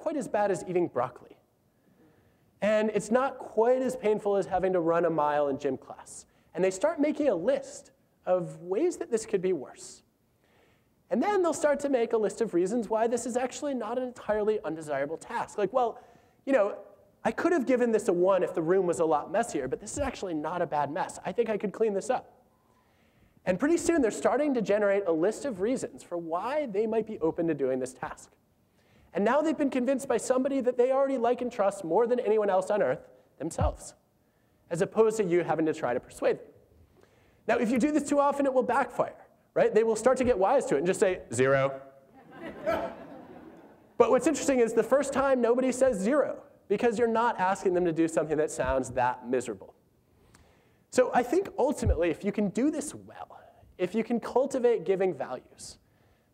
quite as bad as eating broccoli. And it's not quite as painful as having to run a mile in gym class. And they start making a list of ways that this could be worse. And then they'll start to make a list of reasons why this is actually not an entirely undesirable task. Like, well, I could have given this a 1 if the room was a lot messier, but this is actually not a bad mess. I think I could clean this up. And pretty soon, they're starting to generate a list of reasons for why they might be open to doing this task. And now they've been convinced by somebody that they already like and trust more than anyone else on earth, themselves, as opposed to you having to try to persuade them. Now, if you do this too often, it will backfire, right? They will start to get wise to it and just say, 0. But what's interesting is the first time, nobody says 0, because you're not asking them to do something that sounds that miserable. So I think ultimately, if you can do this well, if you can cultivate giving values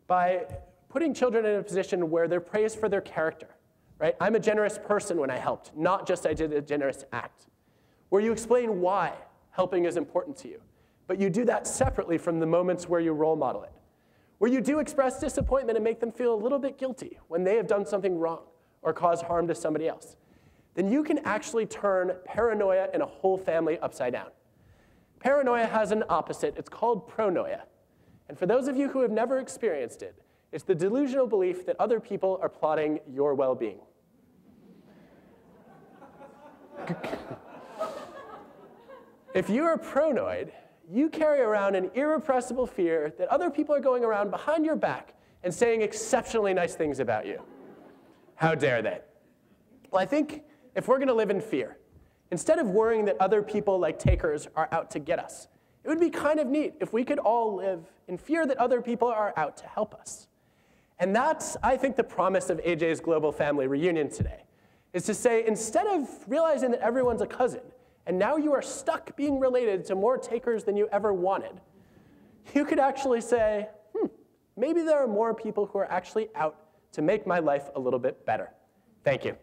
by putting children in a position where they're praised for their character, right? I'm a generous person when I helped, not just I did a generous act. Where you explain why helping is important to you, but you do that separately from the moments where you role model it. Where you do express disappointment and make them feel a little bit guilty when they have done something wrong or caused harm to somebody else. Then you can actually turn paranoia in a whole family upside down. Paranoia has an opposite. It's called pronoia. And for those of you who have never experienced it, it's the delusional belief that other people are plotting your well-being. If you are pronoid, you carry around an irrepressible fear that other people are going around behind your back and saying exceptionally nice things about you. How dare they? Well, I think if we're going to live in fear, instead of worrying that other people like takers are out to get us, it would be kind of neat if we could all live in fear that other people are out to help us. And that's, I think, the promise of AJ's Global Family Reunion today, is to say, instead of realizing that everyone's a cousin, and now you are stuck being related to more takers than you ever wanted, you could actually say, maybe there are more people who are actually out to make my life a little bit better. Thank you.